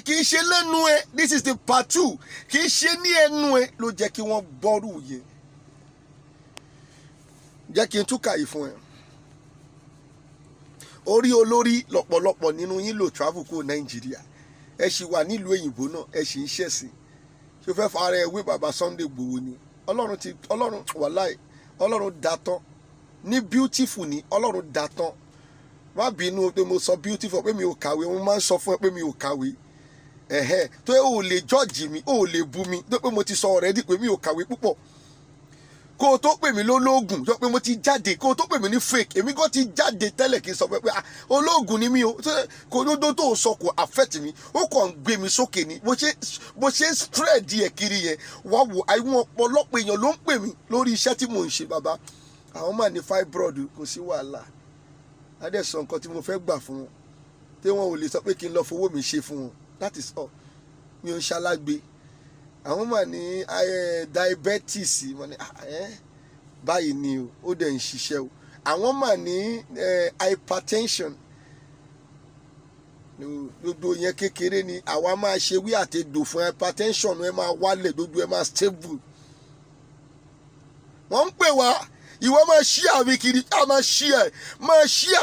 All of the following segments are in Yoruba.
kì í ṣe lẹ́nu ẹ, this is the part 2, kì í ṣe ní ẹnu ẹ ló jẹ́ kí wọ́n gbọ́rù yẹ. Jẹ́ kí n tún kàyí fún ẹ. Orí olórí lọ́pọ̀lọpọ̀ nínú yín lò travel kó Nàìjíríà. Ẹ ṣì wà nílùú òyìnbó náà, ẹ ṣì ń ṣẹ̀sìn. Ṣé o fẹ́ fara ẹ wé bàbá Sunday Igboho ni? Ọlọ́run wàláì, Ọlọ́run dá tán. Ní beautiful ni, Ọlọ́run dá tán. Má bínú pé mo sọ beautiful pé mi ò kàwé, mo máa ń sọ fún ẹ pé mi ò kàwé. Tó yẹ o lè judge mi, o lè bú mi, tó pé mo ti sọ already pé mi ò kàwé púpọ̀. Kó o tó pè mí lólógùn, tó pé mo ti jáde, kó o tó pè mí ní fake, èmi gan ti jáde tẹ́lẹ̀ kí n sọ pé ológun ni mí o, kò lódó tó sọ kò affect mi, ó kàn ń gbé mi sókè ni, bó ṣe spread ẹ̀ kiri yẹn, wá wo àwọn ọ̀pọ̀lọpọ̀ èèyàn ló ń pè mí lórí iṣẹ́ tí mò ń ṣe bàbá. Àwọn máa ní fibroid, kò sí wàhálà. Adé sọ nǹkan tí mo fẹ́ gbà fún wọn, tí wọn ò lè sọ pé kí n lọ fowó mi ṣe fún wọn, that is all. Mi ò ń ṣalágbe. Àwọn máa ní diabetes, wọ́n ní báyìí ni o, ó dẹ̀ ń ṣiṣẹ́ o. Àwọn máa ní hypertension, gbogbo yẹn kékeré ni. Àwa máa ṣe wí àtẹ̀dò fún hypertension, ẹ máa wálẹ̀, gbogbo ẹ máa stable. Wọ́n ń pè wá, ìwọ máa share mi kiri, a máa share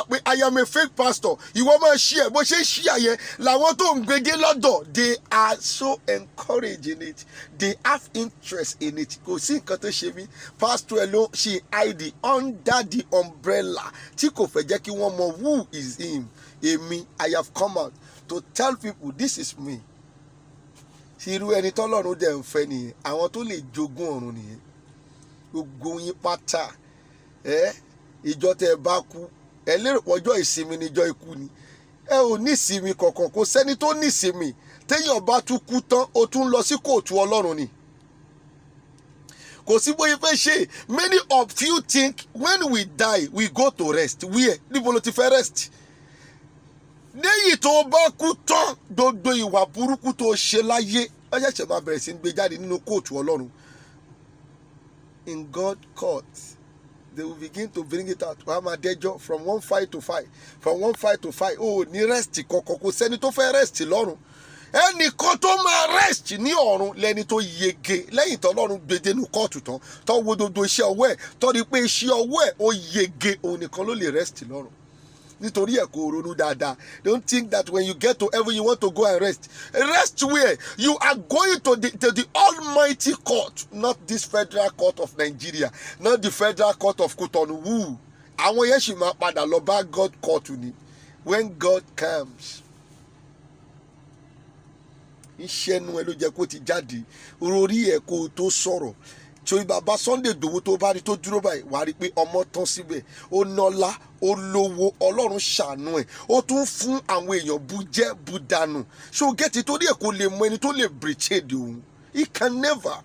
pé I am a fake pastor. Ìwọ máa share, bó ṣe share yẹn làwọn tó ń gbede lọ́dọ̀, they are so encouraged in it, they have interest in it. Kò sí nǹkan tó ṣe mí, pastor ẹ ló ṣe hide under the umbrella tí kò fẹ́ jẹ́ kí wọ́n mọ who is him. Èmi, I have come out to tell people this is me. Irú ẹni tọ́lọ́run dẹ̀ ń fẹ́ nìyẹn, àwọn tó lè jogún ọ̀run nìyẹn. Gbogbo yín pátá, ìjọ tẹ bá kú, ẹ lérò pọ́jọ́ ìsinmi níjọ́ ikú ni. Ẹ ò ní ìsinmi kankan, kò sẹ́ni tó ní ìsinmi. Téèyàn bá tún kú tán, ó tún lọ sí kóòtù Ọlọ́run ni. Kò sí bóyá fẹ́ ṣe. Many of you think when we die we go to rest. Where? Níbo ló ti fẹ́ rest? Lẹ́yìn tó bá kú tán, gbogbo ìwà burúkú tó ṣe láyé, ó ṣẹ̀ṣẹ̀ máa bẹ̀rẹ̀ sí ń gbé jáde nínú kóòtù Ọlọ́run. In God court, they will begin to bring it out. Wàá from 1 fight to 5, from 1 fight to 5. Oh, ní rest kankan, kò sẹ́ni tó fẹ́ rest lọ́run. Ẹnìkan tó máa rest ní ọ̀run lẹ́ni tó yege lẹ́yìn tó lọ́run gbèdé nínú kóòtù tán, tó wo gbogbo iṣẹ́ ọwọ́ ẹ̀, tó rí pé iṣẹ́ ọwọ́ ẹ̀ ó yege, òun nìkan ló lè rest lọ́run. Nítorí ẹ̀ kò ronú dáadáa. Don't think that when you get to heaven you want to go and rest. Rest where? You are going to the almighty court, not this federal court of Nigeria, not the federal court of Kotonu. Àwọn yẹn ṣì máa padà lọ bá God court ni. When God comes. Iṣẹ́ nu ẹ ló jẹ́ kó ti jáde. Orí ẹ̀ kó tó sọ̀rọ̀. Tí bàbá Sunday Igboho tó bá rí tó dúró báyìí, wàá rí pé ọmọ tán síbẹ̀, ó nọ́lá, ó lówó, Ọlọ́run ṣàánú ẹ̀, ó tún fún àwọn èèyàn bu jẹ́ bu dànù. Ṣé o gẹ́tì torí ẹ̀ kò lè mọ ẹni tó lè betrayed òun? He can never.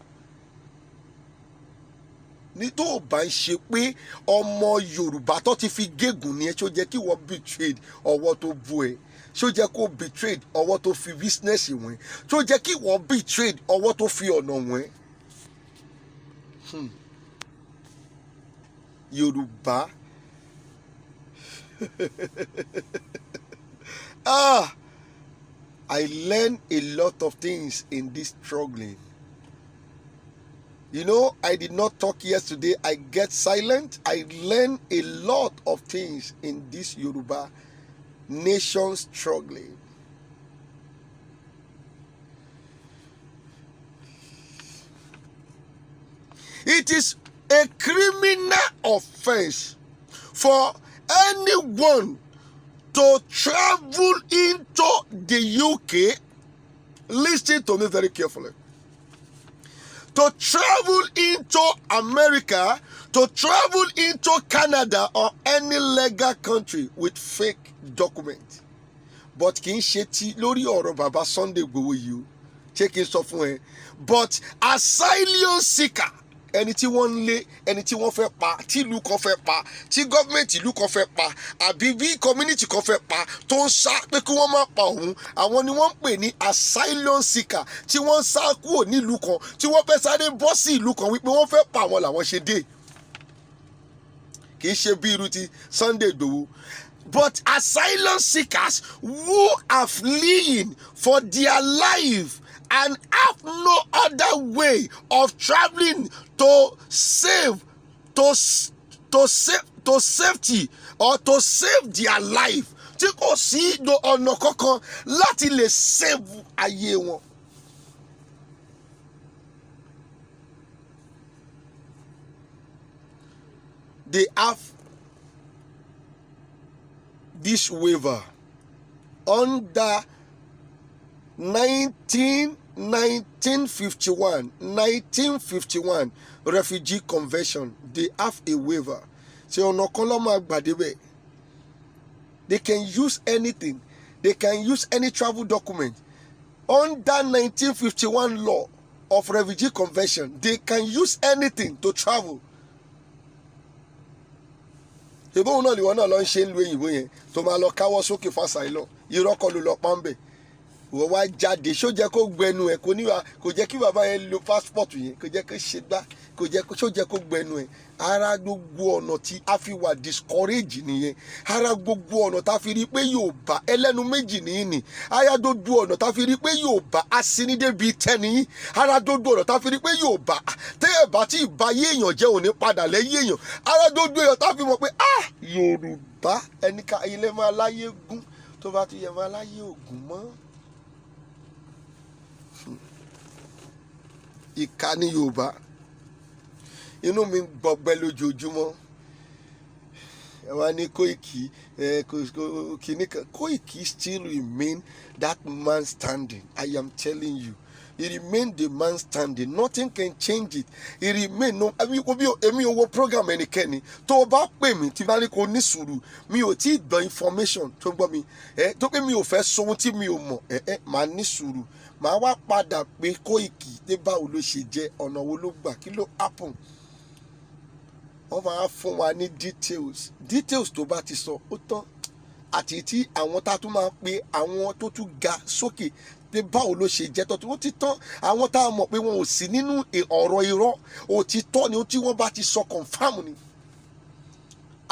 Ní tó o bá ń ṣe pé ọmọ Yorùbá tó ti fi gégùn ni ẹ, ṣé ó jẹ́ kí wọ́n betrayed ọwọ́ tó bú ẹ? Ṣé ó jẹ́ kó betrayed ọwọ́ tó fi business wọ̀n? Ṣé ó jẹ́ kí wọ́n betrayed ọwọ́ tó fi ọ̀nà wọ̀n? Yorùbá. I learned a lot of things in this struggling. You know, I did not talk yesterday. I get silent. I learned a lot of things in this Yoruba nation struggling. It is a criminal offense for anyone to travel into the UK. Listen to me very carefully. To travel into America, to travel into Canada or any legal country with fake documents. But kì í ṣe ti lórí ọ̀rọ̀ bàbá Sunday Igboho yìí o. Ṣé kí n sọ fún ẹ? But asylum seeker, ẹni tí wọ́n ń lé, ẹni tí wọ́n fẹ́ pa, tí ìlú kan fẹ́ pa, tí gọ́ọ̀mẹ̀ntì ìlú kan fẹ́ pa, àbí bí community kan fẹ́ pa, tó ń sá pé kí wọ́n má pa òun, àwọn ni wọ́n ń pè ní asylum seeker, tí wọ́n ń sá kúrò nílùú kan, tí wọ́n fẹ́ sáré bọ́ sí ìlú kan wípé wọ́n fẹ́ pa àwọn làwọn ṣe dé. Kì í ṣe bí irú ti Sunday Igboho. But asylum seekers who are fleeing for their life and have no other way of traveling to safety or to save their life, tí kò sí ọ̀nà kankan láti lè save ayé wọn. They have this waiver under 1951 refugee convention. They have a waiver. So they can use anything. They can use any travel document. Under 1951 law of refugee convention, they can use anything to travel. Ìbò náà lè wọ́n náà lọ ń ṣe ń lu òyìnbó yẹn tó máa lọ káwọ́ sókè fásàìlọ irọ́ kọ́ ló lọ pọ́nbẹ̀ wọ́n wá jáde ṣó jẹ́ kó gbẹnu ẹ̀ kò jẹ́ kí bàbá yẹn lo passport yẹn kò jẹ́ kó ṣe gbá ṣó jẹ́ kó gbẹnu ẹ̀ ara gbogbo ọ̀nà tí a fi wà discourage nìyẹn ara gbogbo ọ̀nà tá a fi rí pé Yorùbá ẹlẹ́nu méjì nìyí ni ara gbogbo ọ̀nà tá a fi rí pé Yorùbá asinide bíi tẹ́niyín ara gbogbo ọ̀nà tá a fi rí pé Yorùbá tẹ́ẹ̀bá tí ìbáyé èèyàn jẹ́ òní padà lẹ́yìn èèyàn ara gbogbo èèyàn tá a fi mọ̀ pé Yorùbá ẹnìkà ilé máa láyé gún tó bá ti yẹ máa láyé ògùn mọ́. Ìkà ni Yorùbá inú mi gbọgbẹ́ lójoojúmọ́ ẹ wá ní Koiki kìnìkan Koiki still remain that man standing. I am telling you, he remain the man standing. Nothing can change it. He remain no. Èmi ò wo program ẹnikẹ́ni tó o bá pè mí tí bá ní kó ní sùúrù mi ò tí ì gbọ́ information tó gbọ́ mi tó pé mi ò fẹ́ sọ ohun tí mi ò mọ̀ màá ní sùúrù màá wá padà pé Koiki dé báwo ló ṣe jẹ́ ọ̀nà wo ló gbà kí ló happen. Wọ́n máa fún wa ní details tó bá ti sọ ó tán àti tí àwọn tá a tún máa pe àwọn tó tún ga sókè pé báwo ló ṣe jẹ́ tọ́tù ó ti tán àwọn tá a mọ̀ pé wọn ò sí nínú ọ̀rọ̀ irọ́ òtítọ́ ni ó tí wọ́n bá ti sọ confam ni.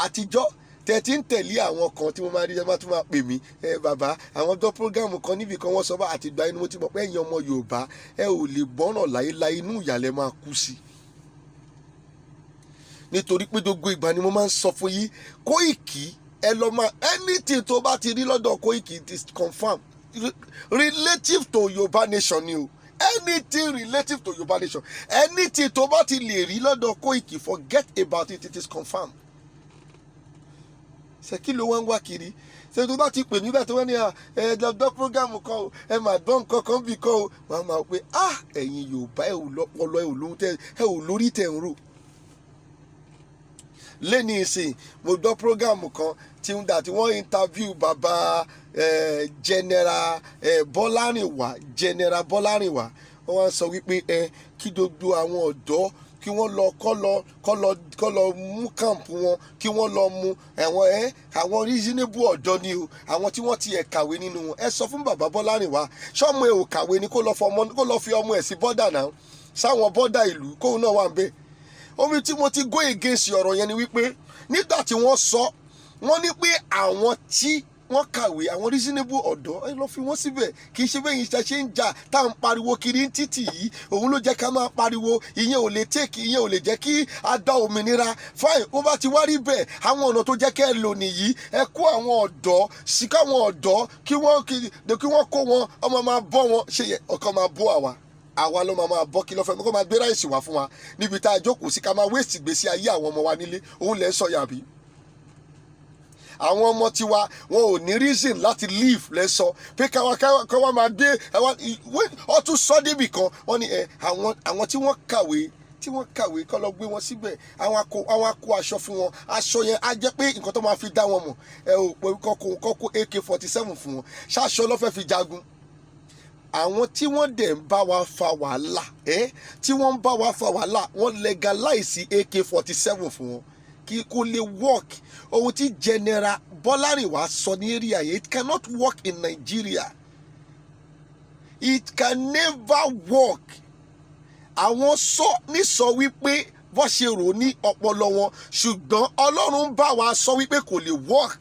Àtijọ́ tẹ̀tí ń tẹ̀lé àwọn kan tí mo máa rí ẹ máa tún máa pè mí bàbá àwọn gbọ́ prógámù kan níbi kan wọ́n sọ bá àtìgbà inú mo ti mọ̀ pé ẹ̀yin ọmọ Yorùbá ẹ ò lè gbọ́ràn láéláé inú ìyàlẹ̀ máa kú sí i. Nítorí pé gbogbo ìgbà ni mo máa ń sọ fún yín Koiki ẹ lọ máa anything tó bá ti rí lọ́dọ̀ Koiki it is confirmed relative to Yorùbá nation ni o anything relative to Yorùbá nation anything tó bá ti lè rí lọ́dọ̀ Koiki forget about it, it is confirmed. Ṣé kí ló wá ń wá kiri ṣé tó bá ti pè nígbà tó wọ́n ní ẹ̀ẹ́dọ̀dọ̀ prógámù kan o ẹ máa gbọ́ nǹkan kan bí kan o wọ́n máa pé ẹ̀yin Yorùbá ẹ ò lọ́pọlọ ẹ ò lóhun tẹ ẹ ò lórí tẹ̀ ń rò. Lẹ́ni ìsìn mo gbọ́ prógámù kan tí wọ́n interview bàbá general Bọ́lárìnwá wọ́n wá sọ wípé kí gbogbo àwọn ọ̀dọ́ kí wọ́n lọ kọ́ lọ mú kàmpù wọn kí wọ́n lọ mú àwọn reasonable ọ̀dọ́ ni o àwọn tí wọ́n ti kàwé nínú wọn ẹ sọ fún bàbá Bọ́lárìnwá ṣọ́mọ ẹ ò kàwé ni kó lọ fi ọmọ ẹ̀ sí bọ́dà náà sáwọn bọ́dà ìlú kóun náà wà ń bẹ́ẹ̀. Omi tí mo ti go against ọ̀rọ̀ yẹn ni wípé nígbà tí wọ́n sọ wọ́n ní pé àwọn tí wọ́n kàwé àwọn reasonable ọ̀dọ́ ẹ lọ fi wọ́n síbẹ̀ kì í ṣe bẹ́ẹ̀ yìí ṣe ń jà tá à ń pariwo kiri ń títì yìí òun ló jẹ́ ká máa pariwo ìyẹn ò lè tèkì ìyẹn ò lè jẹ́ kí a dá òmìnira fine ó bá ti wá rí bẹ́ẹ̀ àwọn ọ̀nà tó jẹ́ kẹ́ ẹ lò nìyí ẹ kó àwọn ọ̀dọ́ sí káwọn ọ̀dọ́ kí wọ́n kó wọn ọmọ máa bọ́ wọn ṣe yẹ ọkàn máa bọ́ àwa ló máa bọ́ kí lọ́fẹ́ kó máa gbé ráìsì wá fún wa níbi tá a jókòó sí ká máa wéèsì gbèsè ayé àwọn ọmọ wa nílé òun lẹ́ sọ yàbí. Àwọn ọmọ tiwa wọn ò ní reason láti leave lẹ́sọ pé káwa máa dé ọ tún sọ débì kan wọ́n ní àwọn tí wọ́n kàwé kọ́ lọ gbé wọn síbẹ̀ àwọn akó aṣọ fún wọn aṣọ yẹn á jẹ́ pé nǹkan tó máa fi dá wọn mọ̀ ẹ ò pé kọ́kọ́ AK-47 fún wọn ṣáṣọ lọ́fẹ́ fi jagun. Àwọn tí wọ́n dẹ̀ ń bá wa fa wàhálà wọ́n legalize AK-47 fún wọn kí kò lè work ohun tí general Bọ́lárìnwá sọ ní area yẹn it cannot work in Nigeria, it can never work. Àwọn sọ wípé bó ṣe rò ní ọpọlọ wọn ṣùgbọ́n Ọlọ́run bá wa sọ wípé kò lè work.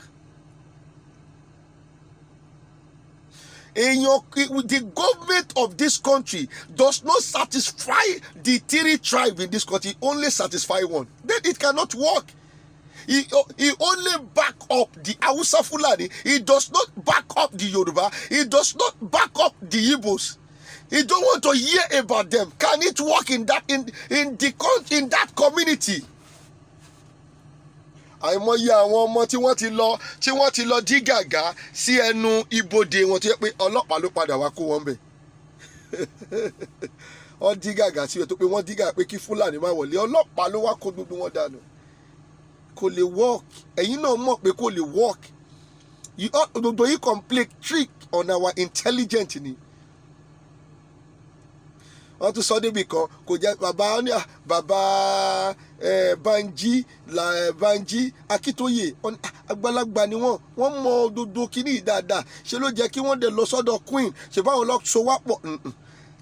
The government of this country does not satisfy the 3 tribes in this country, only satisfy one. Then it cannot work. He only back up the Hausa Fulani. He does not back up the Yoruba. He does not back up the Igbos. He don't want to hear about them. Can it work in that community? Àìmọye àwọn ọmọ tí wọ́n ti lọ dí gàgá sí ẹnu ibodè wọn tó yẹ pé ọlọ́pàá ló padà wá kó wọn bẹ̀. Wọ́n dí gàgá sí ẹ̀ tó pé wọ́n dí gàgá pé kí Fúlàní má wọlé, ọlọ́pàá ló wá kó gbogbo wọn dànù. Kò lè work. Ẹ̀yin náà mọ̀ pé kò lè work. Gbogbo yìí complete trick on our intelligence ni. Wọ́n tún sọ débi kan kò jẹ́ bàbá Banji Akíntóyè àgbàlagbà ni wọ́n mọ gbogbo kíní dáadáa, ṣe ló jẹ́ kí wọ́n dẹ̀ lọ sọ́dọ̀ Queen, ṣe báwọn lọ so wá pọ̀.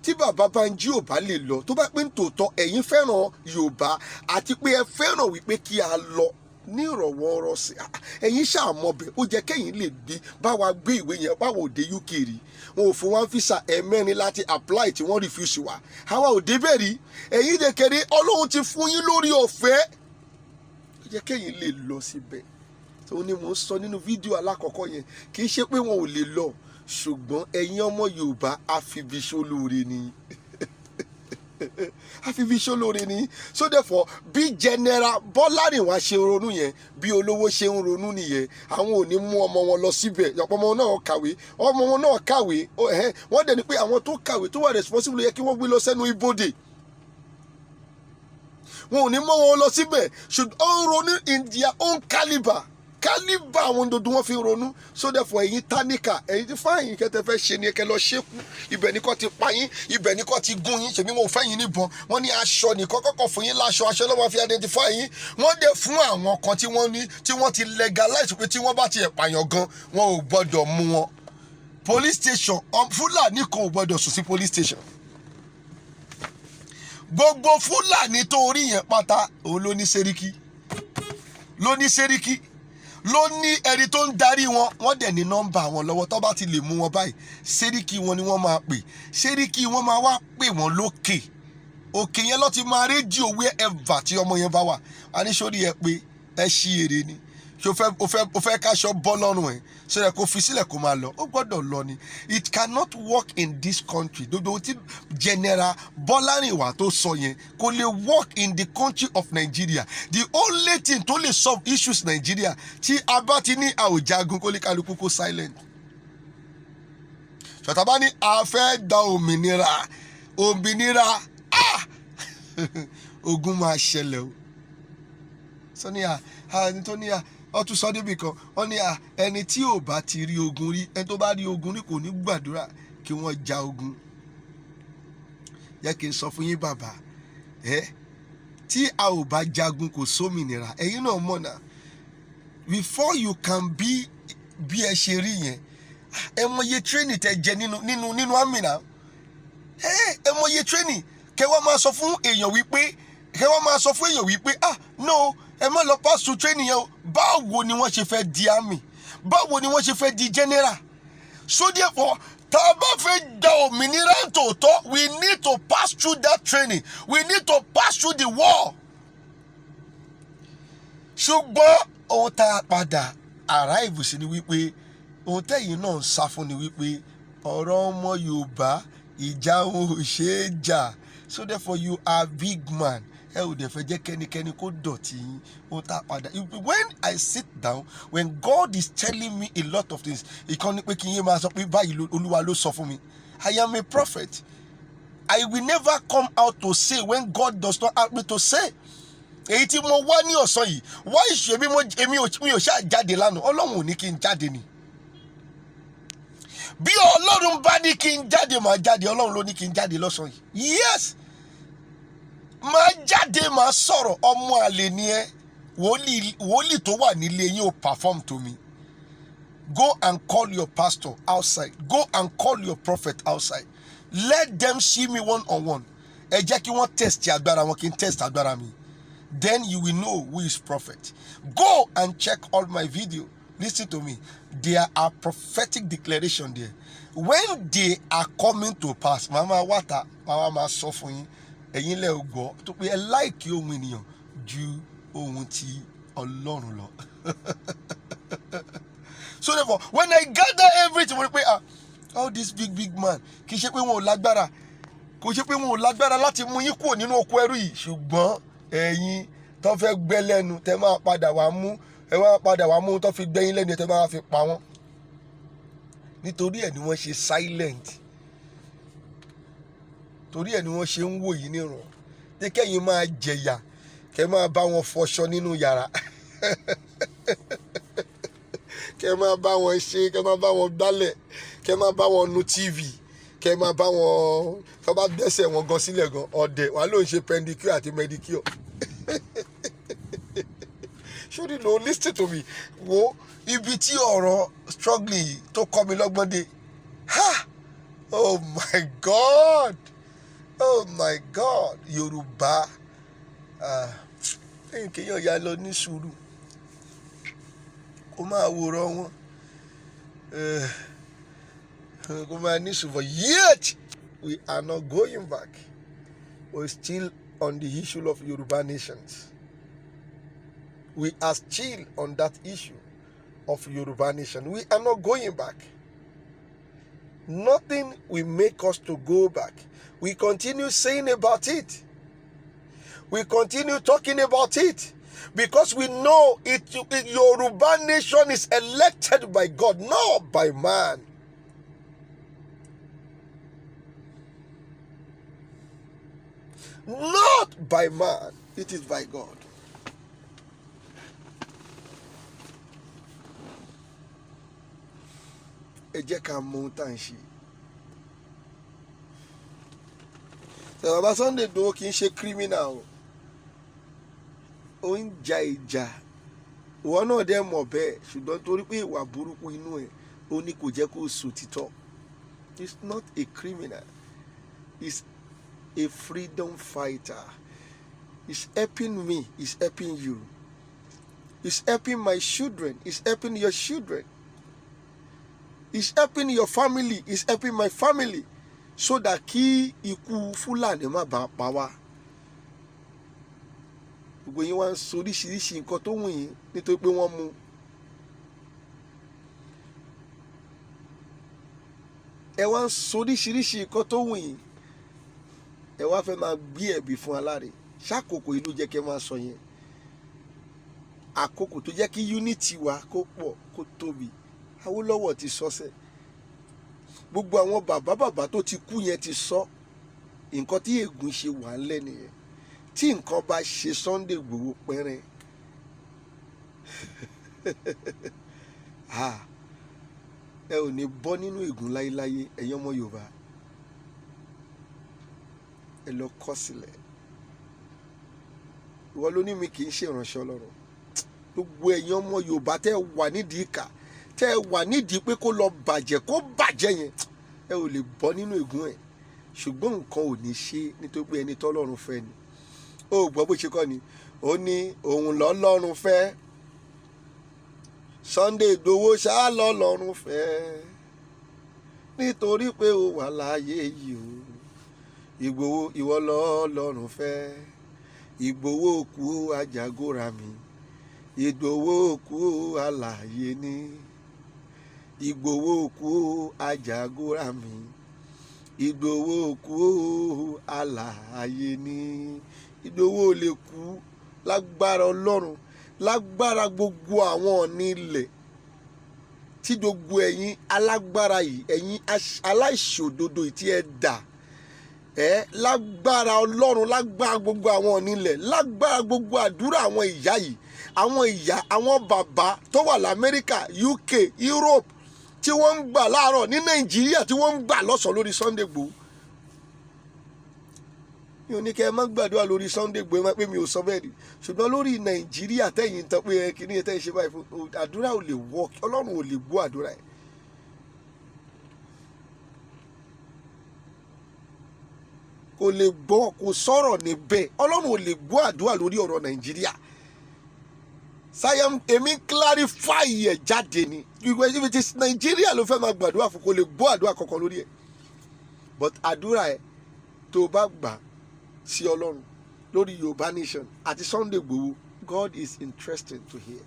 Tí bàbá Banji ò bá lè lọ, tó bá pé nítòótọ́ ẹ̀yin fẹ́ràn Yorùbá àti pé ẹ fẹ́ràn wípé kí a lọ ní ìrọ̀wọ́ ọ̀rọ̀ sí, ẹ̀yin ṣàmọ̀bẹ̀ ó jẹ́ kẹ́yìn lè báwa gbé ìwé yẹn báwa òde UK rí. Wọn ò fún wa físà ẹ̀mẹ́rin láti apply tí wọ́n refuse wa, àwa ò débẹ̀ rí. Ẹ̀yin lè kéré, Ọlọ́run ti fún yín lórí ọ̀fẹ́, ó jẹ́ kẹ́yìn lè lọ síbẹ̀. Tó ní mò ń sọ nínú fídíò alákọ̀ọ́kọ́ yẹn, kì í ṣe pé wọn ò lè lọ, ṣùgbọ́n ẹ̀yin ọmọ Yorùbá àfibíṣólóore ni. Àfibíṣólóore ni. So therefore, bí General Bọ́lárìnwá ṣe ronú yẹn, bí olówó ṣe ń ronú nìyẹn. Àwọn ò ní mú ọmọ wọn lọ síbẹ̀. Ọ̀pọ̀ ọmọ wọn náà kàwé. Wọ́n dẹ̀ ní pé àwọn tó kàwé tó wà responsible yẹ kí wọ́n gbé lọ sẹ́nu ibodè. Wọn ò ní mọ́ wọn lọ síbẹ̀. Should all ronú in their own caliber àwọn dodo wọn fi ronú. So therefore, ẹ̀yin táníkà, ẹ̀yin ti fáyín kẹtẹ fẹ́ ṣe ni ẹkẹ lọ ṣekú. Ibẹ̀ ni kò ti pa yín, ibẹ̀ ni kò ti gún yín. Ṣèbí wọn ò fẹ́ yín níbọn. Wọ́n ní aṣọ nìkan kọ́kọ́ fún yín láṣọ, aṣọ ló máa fi identify yín. Wọ́n dẹ̀ fún àwọn kan tí wọ́n ti legalize pé tí wọ́n bá ti pààyàn gan, wọn ò gbọ́dọ̀ mú wọn. Police station, Fúlàní kan ò gbọ́dọ̀ sùn sí police station. Gbogbo Fúlàní tó rí yẹn pátá òun ló ní sẹ́ríkì. Ló ní ẹni tó ń darí wọn, wọ́n dẹ̀ ní nọ́mbà wọn lọ́wọ́, tó bá ti lè mú wọn báyìí, sẹ́ríkì wọn ni wọ́n máa pè. Sẹ́ríkì wọn máa wá pè wọ́n lókè. Òkè yẹn ló ti máa rédíò wherever tí ọmọ yẹn bá wà. A ní sórí ẹ pé ẹ ṣí èrè ni. Ṣé o fẹ́ káṣọ bọ́ lọ́rùn ẹ̀? Ṣé ẹ kò fi sílẹ̀ kó máa lọ? Ó gbọ́dọ̀ lọ ni. It cannot work in this country. Dodo tí General Bọ́lárìnwá tó sọ yẹn kò lè work in the country of Nigeria. The only thing tó lè solve issues Nigeria tí a bá ti ní àwòjagun kó lè kálukú kó silent. Ṣọ̀tàbá ní a fẹ́ da òmìnira ogun máa ṣẹlẹ̀ o. Sọ ní wọ́n tún sọ débi kan, wọ́n ní ẹni tí ò bá ti rí ogun rí, ẹni tó bá rí ogun rí kò ní gbàdúrà kí wọ́n ja ogun. Yẹ kí n sọ fún yín bàbá, tí a ò bá jagun kò sómìnira. Ẹ̀yin náà mọ̀ náà, before you can be bí ẹ ṣe rí yẹn, ẹ mọye training tẹ jẹ nínú àmì náà. Ẹ mọye training kẹ wọ́n máa sọ fún èèyàn wípé no, ẹ má lọ pass through training yẹn o. Báwo ni wọ́n ṣe fẹ́ di army? Báwo ni wọ́n ṣe fẹ́ di general? So therefore, tá a bá fẹ́ da òmìnira tòótọ́, we need to pass through that training. We need to pass through the war. Ṣùgbọ́n ohun tá a padà arrive sí ni wípé ohun tẹ́yìn náà ń sá fún ni wípé ọ̀rọ̀ ọmọ Yorùbá ìjà òun ò ṣe é jà. So therefore, you are big man. Ẹ ò dẹ̀ fẹ́ jẹ́ kẹ́nikẹ́ni kó dọ̀tí yín. Ohun tá a padà. When I sit down, when God is telling me a lot of things, ìkànnì pé kí n yé máa sọ pé báyìí Olúwa ló sọ fún mi. I am a prophet. I will never come out to say when God does not ask me to say. Èyí tí mo wá ní ọ̀sán yìí, why ṣe bí mi ò ṣáà jáde lánàá? Ọlọ́run ò ní kí n jáde ni. Bí Ọlọ́run bá ní kí n jáde, màá jáde. Ọlọ́run ló ní kí n jáde lọ́sàn yìí. Yes. Màá jáde, màá sọ̀rọ̀. Ọmọ àlè ni ẹ́. Wòlíì tó wà nílé yín ò perform to me. Go and call your pastor outside. Go and call your prophet outside. Let them see me one on one. Ẹ jẹ́ kí wọ́n test agbára wọn, kí n test agbára mi. Then you will know who is prophet. Go and check all my video. listen to me. There are prophetic declaration there. When they are coming to pass, Mama Wata, Mama sọ fún yín, ẹ̀yin lẹ ò gbọ́ tó pé ẹ like ohun ènìyàn ju ohun tí Ọlọ́run lọ. So therefore, when I gather everything, we pray, all this big man, kì í ṣe pé wọn ò lágbára, kò ṣe pé wọn ò lágbára láti mú yín kúrò nínú oko ẹrú yìí, ṣùgbọ́n ẹ̀yin tó fẹ́ gbẹ́ lẹ́nu, tẹ́ máa padà wá mú, ẹ wá padà wá mú tó fi gbẹ́yìn lẹ́nu, tẹ́ máa fi pa wọ́n. Nítorí ẹ̀ ni wọ́n ṣe silent. Torí ẹ̀ ni wọ́n ṣe ń wò yín níran. Tí kẹ́yìn máa jẹ̀yà, kẹ́ máa bá wọn fọṣọ nínú yàrá. Kẹ́ máa bá wọn ṣe, kẹ́ máa bá wọn gbálẹ̀, kẹ́ máa bá wọn nu TV, kẹ́ máa bá wọn, kẹ́ bá dẹ́sẹ̀ wọn gan sílẹ̀ gan, ọ̀dẹ̀ wà ló ń ṣe pedicure àti medicure. Ṣórí ló listen to me. Wo ibi tí ọ̀rọ̀ struggling tó kọ́ mi lọ́gbọ́n dé. Oh my God. Oh my God. Yorùbá. Ẹ̀yin kéèyàn ya lọ ní sùúrù. Kó máa wòran wọn. Kó máa ní sùúrù. Yet we are not going back. We're still on the issue of Yoruba nations. We are still on that issue of Yoruba nation. We are not going back. Nothing will make us to go back. We continue saying about it. We continue talking about it. Because we know Yoruba nation is elected by God, not by man. Not by man. It is by God. Ẹ jẹ́ ká mọ ohun tá à ń ṣe. Bàbá Sunday Igboho kì í ṣe criminal o. Ó ń ja ìjà. Ìwọ náà dẹ̀ mọ̀ bẹ́ẹ̀, ṣùgbọ́n torí pé ìwà burúkú inú ẹ̀, ó ní kò jẹ́ kó sọ òtítọ́. He's not a criminal. He's a freedom fighter. He's helping me. He's helping you. He's helping my children. He's helping your children. He's helping your family. He's helping my family. So that kí ikú Fúlàní má bàa pa wá. Gbogbo yín wá ń sọ oríṣiríṣi nǹkan tó wù yín nítorí pé wọ́n mú. Ẹ wá ń sọ oríṣiríṣi nǹkan tó wù yín. Ẹ wá fẹ́ máa gbé ẹ̀bí fún aláre. Ṣàkókò yìí ló jẹ́ kẹ́ máa sọ yẹn. Àkókò tó jẹ́ kí unity wa kó pọ̀ kó tóbi. Awólọ́wọ̀ ti sọ́sẹ̀. Gbogbo àwọn bàbá tó ti kú yẹn ti sọ. Nǹkan tí ègún ṣe wà lẹ́nu yẹn. Tí nǹkan bá ṣe Sunday Igboho pẹ́rẹ́. Ẹ ò ní bọ́ nínú ègún láéláyé ẹ̀yin ọmọ Yorùbá. Ẹ lọ kọ̀ sílẹ̀. Ìwọ ló ní mi kì í ṣe ìránṣẹ́ Ọlọ́run. Gbogbo ẹ̀yin ọmọ Yorùbá tẹ́ wà nídìí ìkà, tẹ́ wà nídìí pé kó lọ bàjẹ́ kó bàjẹ́ yẹn, ẹ ò lè bọ́ nínú ègún ẹ̀. Ṣùgbọ́n nǹkan ò ní ṣe nítorí pé ẹni tọ́lọ́run fẹ́ ni. Ó gbọ́ bó ṣe kọ́ ni. Ó ní òun lọ́lọ́run fẹ́. Sunday Igboho ṣáá lọ́lọ́run fẹ́. Nítorí pé ó wà láàyè yìí o. Igboho ìwọ lọ́lọ́run fẹ́. Igboho kú Àjàgórà mi. Igboho kú alààyè ni. Igboho kú Àjàgórà mi. Igboho kú alààyè ni. Igboho lè kú lágbára Ọlọ́run, lágbára gbogbo àwọn ọ̀ní ilẹ̀ tí gbogbo ẹ̀yin alágbára yìí, ẹ̀yin aláìṣòdodo tí ẹ dà. Lágbára Ọlọ́run, lágbára gbogbo àwọn ọ̀ní ilẹ̀, lágbára gbogbo àdúrà àwọn ìyá yìí, àwọn bàbá tó wà l'Amẹ́ríkà, UK, Europe, tí wọ́n ń gbà láàárọ̀ ní Nàìjíríà, tí wọ́n ń gbà lọ́sàn-án lórí Sunday Igboho. Mi ò ní kẹ́ ẹ má gbàdúrà lórí Sunday Igboho, ẹ má pé mi ò sọ bẹ́ẹ̀ rí. Ṣùgbọ́n lórí Nàìjíríà tẹ̀yìn tán pé kíní ẹ tẹ́ ṣe báyìí fún àdúrà ò lè work, Ọlọ́run ò lè gbọ́ àdúrà ẹ̀. Kò lè gbọ́, kò sọ̀rọ̀ níbẹ̀. Ọlọ́run ò lè gbọ́ àdúrà lórí ọ̀rọ̀ Nàìjíríà. sayam èmi clarify ẹ̀ jáde ni if it is Nigeria ló fẹ́ máa gbàdúrà fún kò lè gbọ́ àdúrà kankan lórí ẹ̀ but àdúrà ẹ̀ tó bá gbà sí Ọlọ́run lórí Yorùbá nation àti Sunday Igboho, God is interested to hear.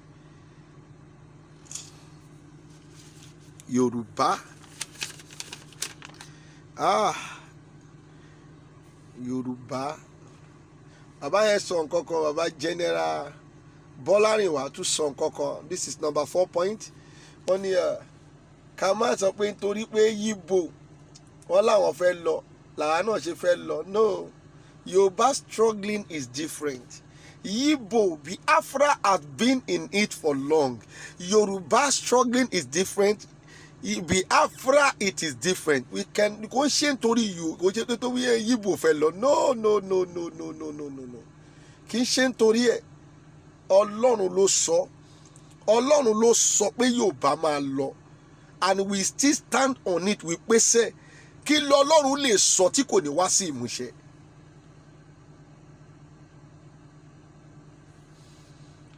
Yorùbá Yorùbá bàbá yẹn sọ nǹkan kan, bàbá General Bọ́lárìnwá tún sọ nǹkan kan. This is number 4 point. Wọ́n ní ká má sọ pé nítorí pé Yíbò wọ́n láwọn fẹ́ lọ làwọn náà ṣe fẹ́ lọ. No, Yorùbá struggling is different. Yíbò, Biafra has been in it for long. Yorùbá struggling is different. Biafra, it is different. We can kò ṣe nítorí kò ṣe tó wí Yíbò fẹ́ lọ. No. Kì í ṣe nítorí ẹ̀. Ọlọ́run ló sọ pé Yorùbá máa lọ, and we still stand on it. We pé sẹ́ kí lọ́lọ́run lè sọ tí kò ní wá sí ìmúṣẹ.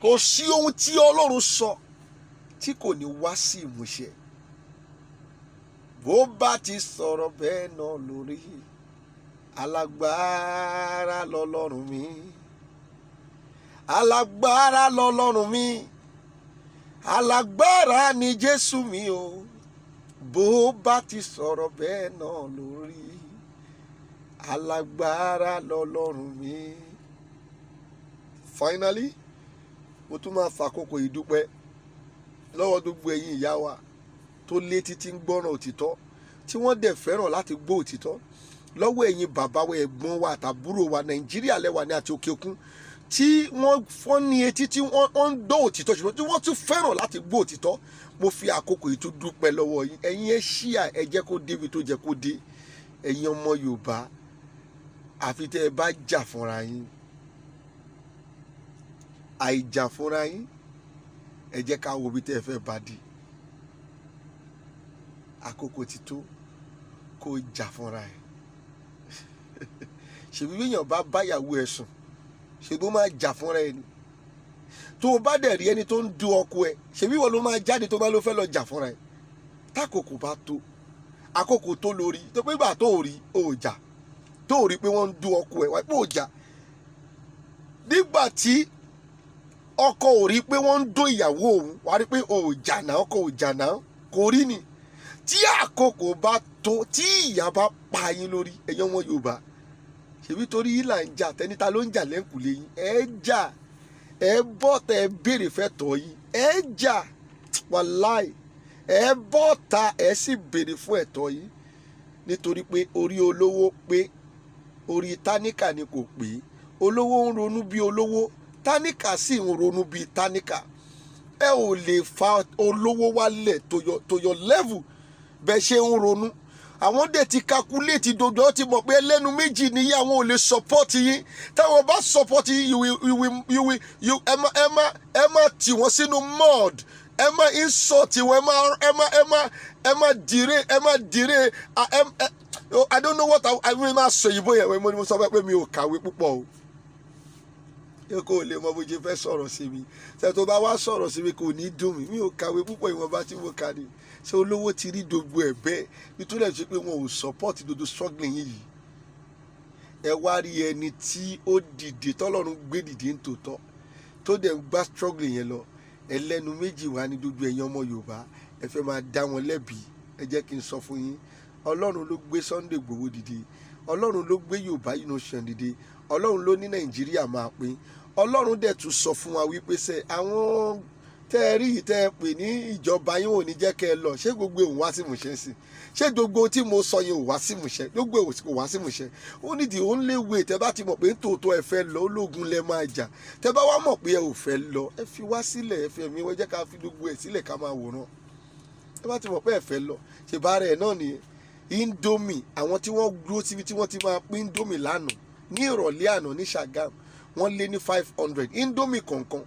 Kò sí ohun tí Ọlọ́run sọ tí kò ní wá sí ìmúṣẹ. Bó bá ti sọ̀rọ̀ bẹ́ẹ̀ náà lórí, alágbára lọ́lọ́run mi. Alágbára lọ́lọ́run mi, alágbára ni Jesu mi o. Bó bá ti sọ̀rọ̀ bẹ́ẹ̀ náà lórí, alágbára lọ́lọ́run mi. Finally, mo tún máa fàkókò ìdúpẹ́ lọ́wọ́ gbogbo ẹ̀yin ìyá wa tó létí tí ń gbọ́ràn òtítọ́, tí wọ́n dẹ̀ fẹ́ràn láti gbọ́ òtítọ́. Lọ́wọ́ ẹ̀yin bàbá wa, ẹ̀gbọ́n wa àtàbúrò wa, Nàìjíríà lẹ́wà ní àti òkè òkun, tí wọ́n fọ́n ní etí tí wọ́n ń dọ́ òtítọ́ ṣùgbọ́n tí wọ́n tún fẹ́ràn láti gbọ́ òtítọ́. Mo fi àkókò yìí tún dúpẹ́ lọ́wọ́ yín. Ẹ̀yin ẹ ṣíà, ẹ jẹ́ kó dé ibi tó jẹ́ kó dé. Ẹ̀yin ọmọ Yorùbá, àfi tẹ́ ẹ bá jà fúnra yín. Àìjà fúnra yín, ẹ jẹ́ ká wo ibi tẹ́ ẹ fẹ́ bá dé. Àkókò ti tó kó jà fúnra ẹ̀. Ṣèbí bí èèyàn bá báyàwó ẹ̀ sùn, ṣèbí ó máa jà fúnra ẹ̀ ni. Tó o bá dẹ̀ rí ẹni tó ń du ọkọ ẹ̀, ṣèbí wọ́n ló máa jáde tó bá ló fẹ́ lọ jà fúnra ẹ̀. Tákòkò bá tó, àkókò tó lórí, tó pé ìgbà tó rí ó jà, tó rí pé wọ́n ń du ọkọ ẹ̀ wá pé ó jà. Nígbà tí ọkọ ò rí pé wọ́n ń dó ìyàwó òun, wá rí pé ó jà náà, ọkọ ò jà náà, kò rí ni. Tí àkókò bá tó, tí ìyà bá pa yín lórí, ẹ̀yin ọmọ Yorùbá, ṣèbí torí yìí là ń jà, tẹnita ló ń jà lẹ́ǹkùlé yín. Ẹ jà, ẹ bọ́ta, ẹ béèrè fẹ́tọ̀ yín. Ẹ jà, wàláì, ẹ bọ́ta, ẹ sì béèrè fún ẹ̀tọ́ yín. Nítorí pé orí olówó pé, orí táníkà ni kò pé. Olówó ń ronú bí olówó, táníkà sì ń ronú bí táníkà. Ẹ ò lè fa olówó wálẹ̀ to your level bẹ́ẹ̀ ṣe ń ronú. Àwọn dẹ̀ ti calculate dodo, ti mọ̀ pé ẹlẹ́nu méjì nìyí, àwọn ò lè support yín. Táwọn bá support yín, ẹ má tì wọ́n sínú mud, ẹ má insult wọn, ẹ má dire. I don't know what I mean. Má sọ ìbò yẹn, mo sọ pé mi ò kàwé púpọ̀ o. Ẹ kò lè mọ bó ṣe fẹ́ sọ̀rọ̀ sí mi. Ṣé tó bá wá sọ̀rọ̀ sí mi kò ní dùn mí. Mi ò kàwé púpọ̀, ìwọ̀nba tí mo kà ní. Ṣé olówó ti rí gbogbo ẹ̀ bẹ́ẹ̀? Nítorí ẹ̀ ṣe pé wọn ò support dodo struggling yìí. Ẹ wá rí ẹni tí ó dìde, tọ́lọ́run gbé dìde ń tòótọ́, tó dẹ̀ ń gbá struggling yẹn lọ. Ẹlẹ́nu méjì wá ní gbogbo ẹ̀yin ọmọ Yorùbá. Ẹ fẹ́ máa dá wọn lẹ́bi. Ẹ jẹ́ kí n sọ fún yín. Ọlọ́run ló gbé Sunday Igboho dìde. Ọlọ́run ló gbé Yorùbá nation dìde. Ọlọ́run ló ní Nàìjíríà máa pín. Ọlọ́run dẹ̀ tún sọ fún wa wípé sẹ́ àwọn tẹ́ ẹ rí tẹ́ ẹ pè ní ìjọba yín ò ní jẹ́ kẹ́ ẹ lọ. Ṣé gbogbo òun wá sí ìmúṣẹ sí? Ṣé gbogbo tí mo sọ yẹn ò wá sí ìmúṣẹ? Gbogbo ò wá sí ìmúṣẹ. Ó ní the only way tẹ́ bá ti mọ̀ pé tòótọ́ ẹ fẹ́ lọ, ológun lẹ máa jà. Tẹ́ bá wá mọ̀ pé ẹ ò fẹ́ lọ, ẹ fi wá sílẹ̀, ẹ fi ẹ̀mí wẹ́ jẹ́ ká fi gbogbo ẹ̀ sílẹ̀ ká máa wòran. Tẹ́ bá ti mọ̀ pé ẹ fẹ́ lọ, ṣe bá rẹ̀ náà nìyẹn. Indomie, àwọn tí wọ́n dúró síbi tí wọ́n ti máa pín Indomie lánàá ní ìrọ̀lẹ́ àná ní Ṣàgámù, wọ́n lé ní 500 Indomie kọ̀ọ̀kan.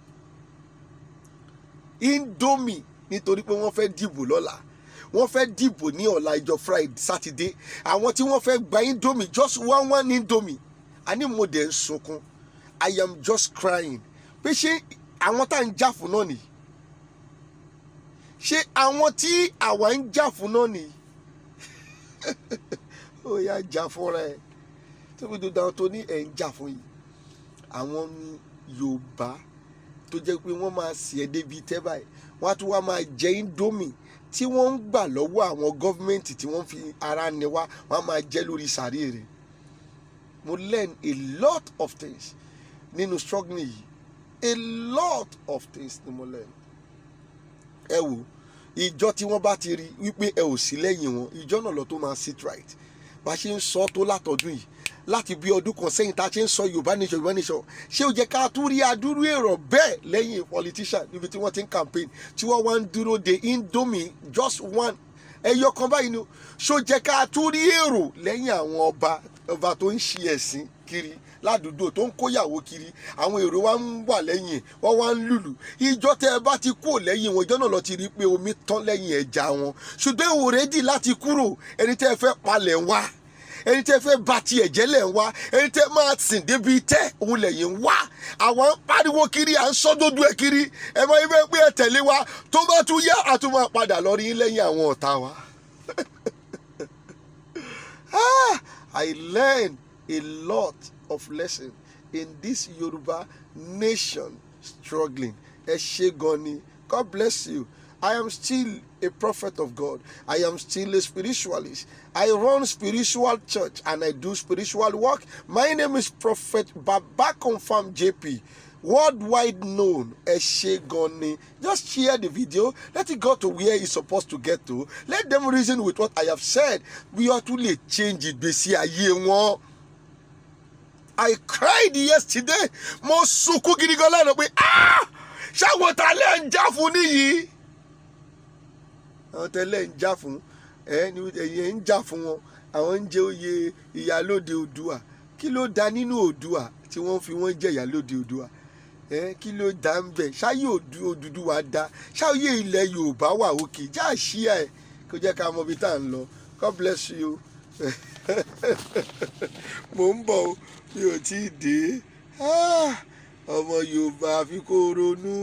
Indomie, nítorí pé wọ́n fẹ́ dìbò lọ́la, wọ́n fẹ́ dìbò ní ọ̀la ìjọ Friday Saturday. Àwọn tí wọ́n fẹ́ gba Indomie, just one Indomie. Àní mo dẹ̀ ń sunkún, I am just crying. Pé ṣé àwọn tá à ń jà fún náà nìyí? Ṣé àwọn tí àwa ń jà fún náà nìyí? Ó yá jà fúnra ẹ̀. Tóbi tó dáhùn tó ní ẹ̀ ń jà fún yìí. Àwọn ní Yorùbá tó jẹ́ pé wọ́n máa sì ẹ́ débi tẹ́ báyìí. Wọ́n á tún wá máa jẹ indomie tí wọ́n ń gbà lọ́wọ́ àwọn gọ́fíńmẹ̀ntì tí wọ́n fi ara ni wá. Wọ́n á máa jẹ lórí sàárè rẹ̀. Mo learn a lot of things nínú struggling yìí. A lot of things ni mo learn. Ẹ wò, ìjọ tí wọ́n bá ti rí wípé ẹ ò sí lẹ́yìn wọn, ìjọ náà lọ tó máa sit right. Bá ṣe ń sọ tó látọdún yìí, láti bí ọdún kan sẹ́yìn tá a ṣe ń sọ Yorùbá nation, ṣé ó jẹ́ ká tún rí adúrú èrò bẹ́ẹ̀ lẹ́yìn politician níbi tí wọ́n ti ń campaign tí wọ́n wá ń dúró de indomie just one ẹyọ kan báyìí ni. Ṣó jẹ́ ká tún rí èrò lẹ́yìn àwọn ọba tó ń ṣe ẹ̀sìn kiri ládùúgbò tó ń kóyàwó kiri, àwọn èrò wa ń wà lẹ́yìn, wọ́n wá ń lùlù. Ìjọ tẹ́ ẹ bá ti kúrò lẹ́yìn wọn, ìjọ náà lọ ti rí pé omi tán lẹ́yìn ẹja wọn. Ṣùgbọ́n ò rẹ́dì láti kúrò. Ẹni tẹ́ ẹ fẹ́ palẹ̀ ń wá, ẹni tẹ́ ẹ fẹ́ ba ti ẹ̀jẹ̀ lẹ̀ ń wá, ẹni tẹ́ máa sìn débi tẹ́ òun lẹ́yìn ń wá. Àwọn ń pariwo kiri, à ń sọ́dọ̀dọ̀ ẹ kiri. Ẹ máa ń bẹ́ẹ̀ pé ẹ tẹ̀lé wa, tó bá tún yá a tún máa padà lọ rí lẹ́yìn àwọn ọ̀tá wa. I learned a lot of lessons in this Yoruba nation struggling. Ẹ ṣé gan ni. God bless you. I am still a prophet of God. I am still a spiritualist. I run spiritual church and I do spiritual work. My name is Prophet Baba Confirm JP. Worldwide known. Ẹ ṣé gan ni. Just share the video. Let it go to where it's supposed to get to. Let them reason with what I have said. We ought to change it. Besi ayé wọn. I cried yesterday. Mo sunkún gidi gan lánàá pé ṣáwọn ta lẹ́ ń jà fún níyì. Àwọn tẹ́lẹ̀ ń jà fún ẹ̀yin ń jà fún wọn. Àwọn ń jẹ oyè ìyálóde Oòduà. Kí ló dá nínú Oòduà tí wọ́n fi wọ́n jẹ ìyálóde Oòduà? Kí ló dá ń bẹ̀? Ṣáyé Odùduwà dá? Ṣáyé ilẹ̀ Yorùbá wà òkè? Já àṣìyà ẹ̀ kó jẹ́ ká mọ ibi tá à ń lọ. God bless you. Mo ń bọ̀ o, mi ò tí ì dé. Ọmọ Yorùbá fi kó ronú.